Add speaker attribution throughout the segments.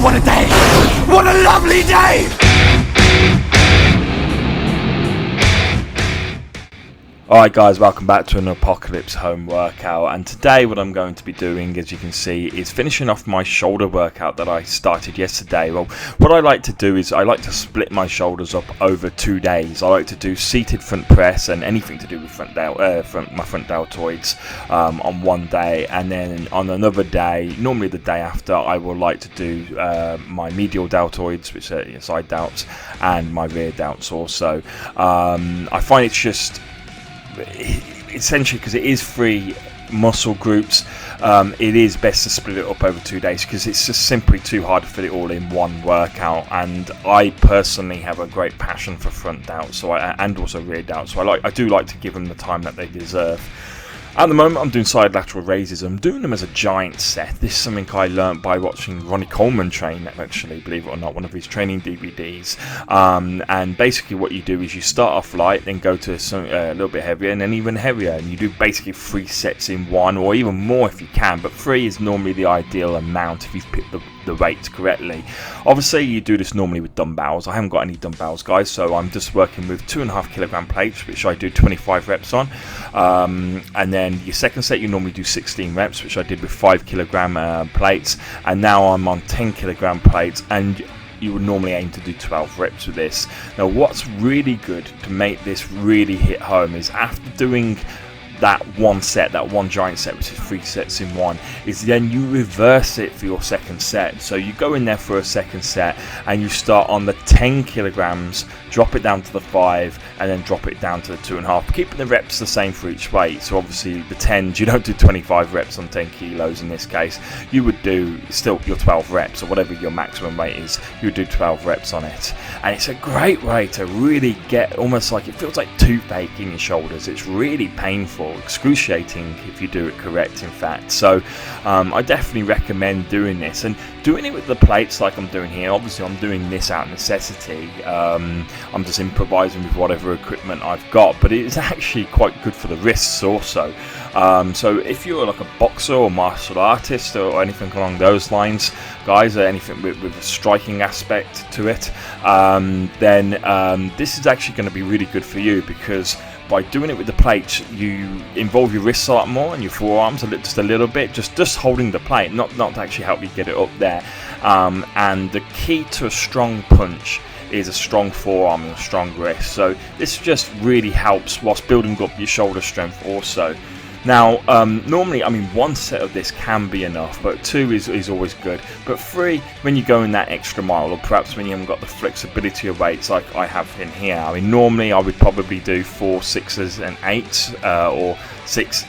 Speaker 1: Oh, what a day! What a lovely day! Alright guys, welcome back to an Apocolypse home workout, and today what I'm going to be doing, as you can see, is finishing off my shoulder workout that I started yesterday. Well, what I like to do is I like to split my shoulders up over 2 days. I like to do seated front press and anything to do with my front deltoids on one day, and then on another day, normally the day after, I will like to do my medial deltoids, which are side delts, and my rear delts also. I find it's just essentially, because it is 3 muscle groups, it is best to split it up over 2 days, because it's just simply too hard to fit it all in one workout. And I personally have a great passion for front delts, and also rear delts, so I do like to give them the time that they deserve. At the moment, I'm doing side lateral raises. I'm doing them as a giant set. This is something I learnt by watching Ronnie Coleman train, actually, believe it or not, one of his training DVDs. And basically what you do is you start off light, then go to a little bit heavier, and then even heavier. And you do basically 3 sets in one, or even more if you can. But 3 is normally the ideal amount if you've picked the weights correctly. Obviously, you do this normally with dumbbells. I haven't got any dumbbells, guys, so I'm just working with 2.5 kilogram plates, which I do 25 reps on. And then your second set, you normally do 16 reps, which I did with 5 kilogram plates. And now I'm on 10 kilogram plates, and you would normally aim to do 12 reps with this. Now, what's really good to make this really hit home is after doing that one set, that one giant set, which is 3 sets in one, is then you reverse it for your second set. So you go in there for a second set and you start on the 10 kilograms, drop it down to the 5, and then drop it down to the 2.5, keeping the reps the same for each weight. So obviously the 10s, you don't do 25 reps on 10 kilos in this case. You would do still your 12 reps, or whatever your maximum weight is, you would do 12 reps on it. And it's a great way to really get, almost like, it feels like toothache in your shoulders. It's really painful, excruciating if you do it correct, in fact. So I definitely recommend doing this, and doing it with the plates like I'm doing here. Obviously I'm doing this out of necessity. I'm just improvising with whatever equipment I've got, but it's actually quite good for the wrists also. So if you're like a boxer or martial artist or anything along those lines, guys, or anything with a striking aspect to it, then this is actually going to be really good for you, because by doing it with the plates, you involve your wrists a lot more and your forearms just a little bit, just holding the plate, not to actually help you get it up there. And the key to a strong punch is a strong forearm and a strong wrist. So this just really helps whilst building up your shoulder strength also. Now, normally, I mean, 1 set of this can be enough, but 2 is always good. But 3, when you go in that extra mile, or perhaps when you haven't got the flexibility of weights like I have in here. I mean, normally I would probably do 4 6s and 8s, or 6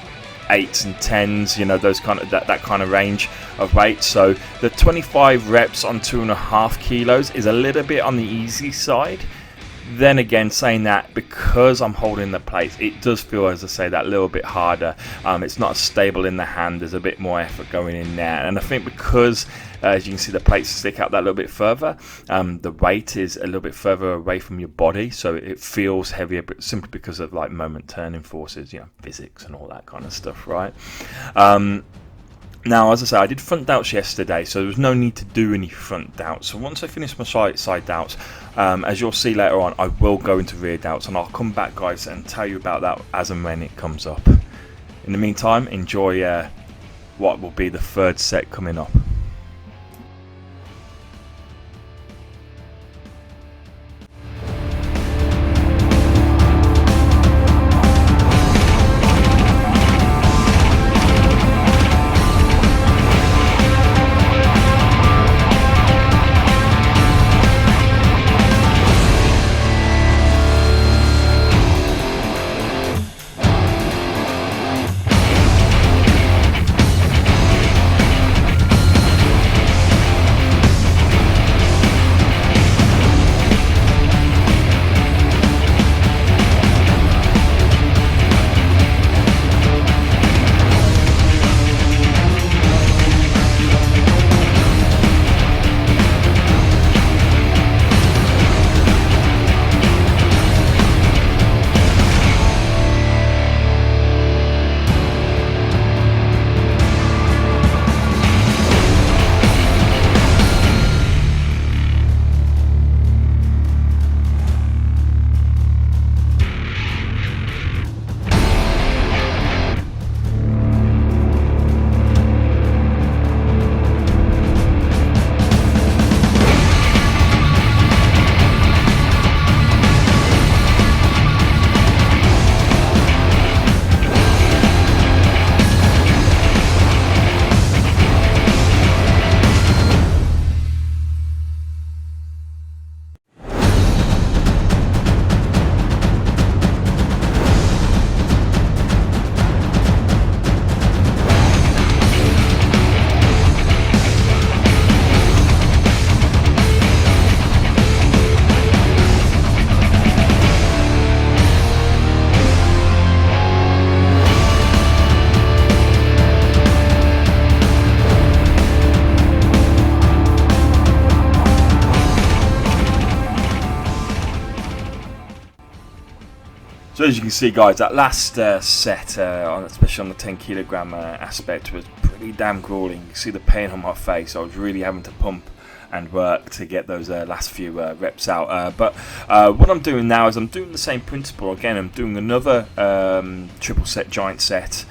Speaker 1: 8s and 10s, you know, those kind of that kind of range of weights. So the 25 reps on 2.5 kilos is a little bit on the easy side. Then again, saying that, because I'm holding the plates, it does feel, as I say, that little bit harder. It's not as stable in the hand. There's a bit more effort going in there. And I think because, as you can see, the plates stick out that little bit further, the weight is a little bit further away from your body, so it feels heavier, but simply because of like moment turning forces, you know, physics and all that kind of stuff, right? Now, as I say, I did front delts yesterday, so there was no need to do any front delts. So once I finish my side delts, as you'll see later on, I will go into rear delts, and I'll come back, guys, and tell you about that as and when it comes up. In the meantime, enjoy what will be the 3rd set coming up. So as you can see, guys, that last set, especially on the 10 kilogram aspect, was pretty damn grueling. You can see the pain on my face. I was really having to pump and work to get those last few reps out. But what I'm doing now is I'm doing the same principle again. I'm doing another triple set giant set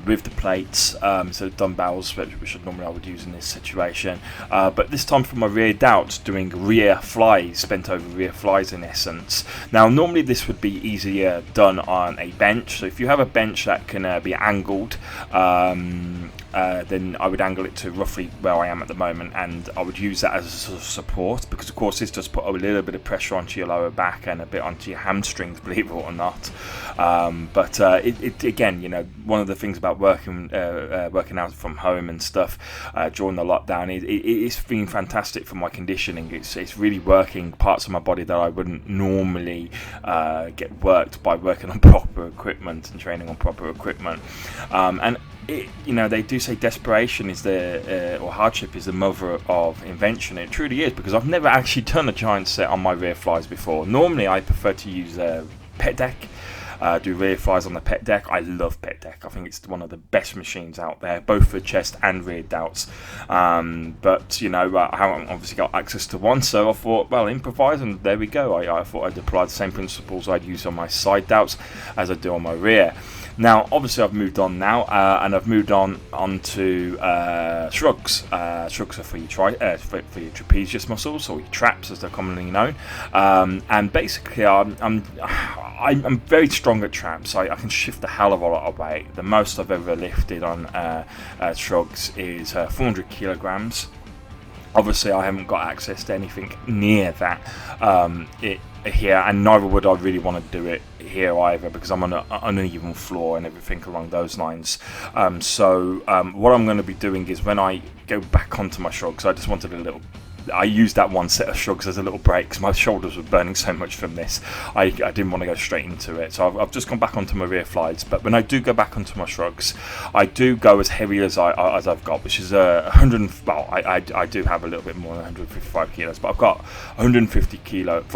Speaker 1: with the plates, so the dumbbells, which normally I would use in this situation. But this time for my rear delts, doing rear flies, bent over rear flies in essence. Now normally this would be easier done on a bench. So if you have a bench that can be angled, then I would angle it to roughly where I am at the moment, and I would use that as a sort of support, because of course this does put a little bit of pressure onto your lower back and a bit onto your hamstrings, believe it or not. But it again, you know, one of the things about working out from home and stuff during the lockdown, it's been fantastic for my conditioning. It's really working parts of my body that I wouldn't normally get worked by working on proper equipment and training on proper equipment. And you know, they do say desperation is or hardship is the mother of invention. It truly is, because I've never actually done a giant set on my rear flies before. Normally I prefer to use a pet deck, do rear flies on the pet deck. I love pet deck. I think it's one of the best machines out there, both for chest and rear delts. But you know, I haven't obviously got access to one, so I thought, well, improvise, and there we go. I thought I'd apply the same principles I'd use on my side delts as I do on my rear. Now, obviously, I've moved on now, and I've moved on onto shrugs. Shrugs are for your for your trapezius muscles, or your traps, as they're commonly known. And basically, I'm very strong at traps. I can shift a hell of a lot of weight. The most I've ever lifted on shrugs is 400 kilograms. Obviously, I haven't got access to anything near that here, and neither would I really want to do it here either, because I'm on an uneven floor and everything along those lines. So what I'm going to be doing is, when I go back onto my shrugs, I just wanted I used that one set of shrugs as a little break because my shoulders were burning so much from this. I didn't want to go straight into it, so I've just gone back onto my rear flies. But when I do go back onto my shrugs, I do go as heavy as I've got, which is 100. Well, I do have a little bit more than 155 kilos, but I've got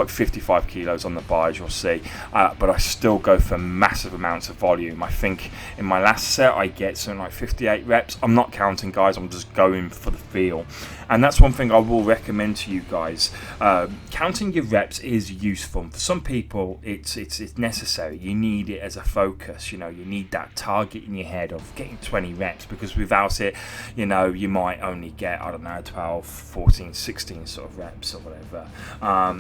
Speaker 1: 55 kilos on the bar, as you'll see. But I still go for massive amounts of volume. I think in my last set I get something like 58 reps. I'm not counting, guys. I'm just going for the feel. And that's one thing I will recommend to you guys. Counting your reps is useful. For some people, it's necessary. You need it as a focus. You know, you need that target in your head of getting 20 reps, because without it, you know, you might only get, I don't know, 12, 14, 16 sort of reps or whatever.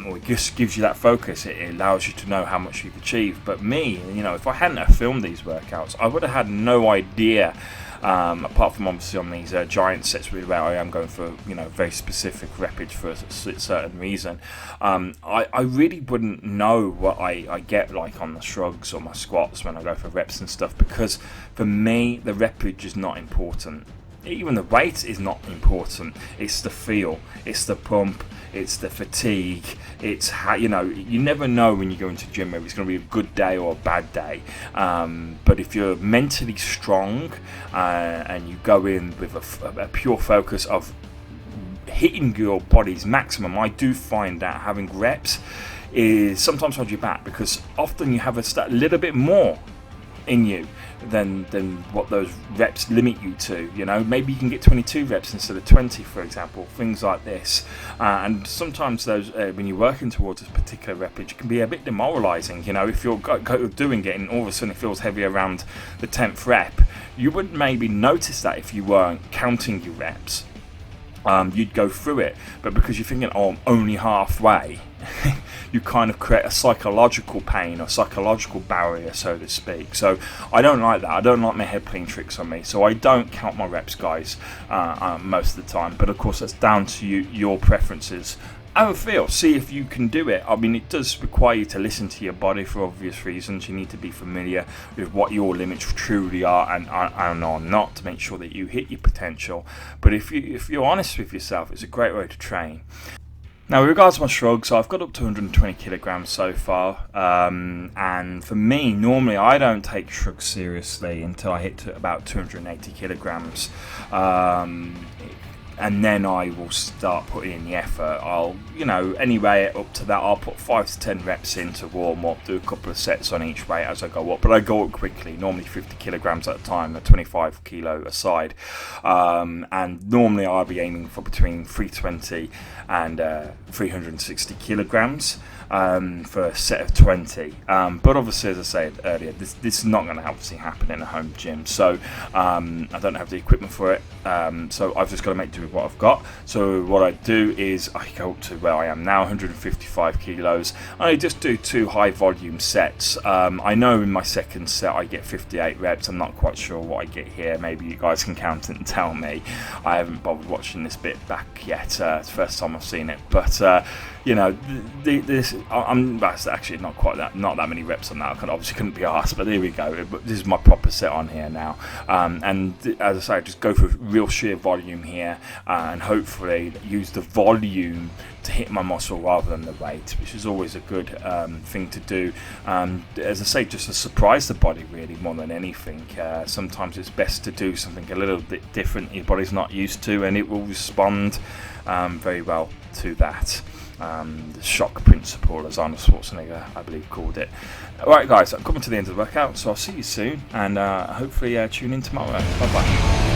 Speaker 1: Or it just gives you that focus. It allows you to know how much you've achieved. But me, you know, if I hadn't have filmed these workouts, I would have had no idea. Apart from obviously on these giant sets where I am going for, you know, very specific reppage for a certain reason, I really wouldn't know what I get like on the shrugs or my squats when I go for reps and stuff, because for me the reppage is not important. Even the weight is not important. It's the feel, it's the pump, it's the fatigue, it's how, you know, you never know when you go into gym whether it's going to be a good day or a bad day. But if you're mentally strong and you go in with a pure focus of hitting your body's maximum, I do find that having reps is sometimes hold you back, because often you have a little bit more in you than what those reps limit you to. You know, maybe you can get 22 reps instead of 20, for example, things like this. And sometimes those when you're working towards a particular reppage, it can be a bit demoralizing. You know, if you're doing it and all of a sudden it feels heavy around the 10th rep, you wouldn't maybe notice that if you weren't counting your reps. You'd go through it, but because you're thinking, oh, I'm only halfway, you kind of create a psychological pain or psychological barrier, so to speak. So I don't like that. I don't like my head playing tricks on me, so I don't count my reps, guys, most of the time. But of course, that's down to you, your preferences. Have a feel, see if you can do it. I mean, it does require you to listen to your body for obvious reasons. You need to be familiar with what your limits truly are and are not, to make sure that you hit your potential. But if you're honest with yourself, it's a great way to train. Now, with regards to my shrugs, I've got up to 120 kilograms so far, and for me, normally I don't take shrugs seriously until I hit to about 280 kilograms. and then I will start putting in the effort. I'll, anyway, up to that, I'll put 5 to 10 reps in to warm up, do a couple of sets on each weight as I go up, but I go up quickly, normally 50 kilograms at a time, a 25 kilo aside, and normally I'll be aiming for between 320 and 360 kilograms for a set of 20, but obviously, as I said earlier, this is not going to obviously happen in a home gym, so I don't have the equipment for it, so I've just got to make do with what I've got. So what I do is I go up to where I am now, 155 kilos. I just do 2 high volume sets. I know in my second set I get 58 reps. I'm not quite sure what I get here. Maybe you guys can count it and tell me. I haven't bothered watching this bit back yet. It's the first time I've seen it, but that's actually not that many reps on that. I obviously couldn't be asked, but there we go. This is my proper set on here now, and as I say, just go for real sheer volume here, and hopefully use the volume to hit my muscle rather than the weight, which is always a good thing to do. As I say, just to surprise the body really more than anything. Sometimes it's best to do something a little bit different your body's not used to, and it will respond very well to that. The shock principle, as Arnold Schwarzenegger, I believe, called it. Alright guys, I'm coming to the end of the workout, so I'll see you soon, and hopefully tune in tomorrow. Bye bye.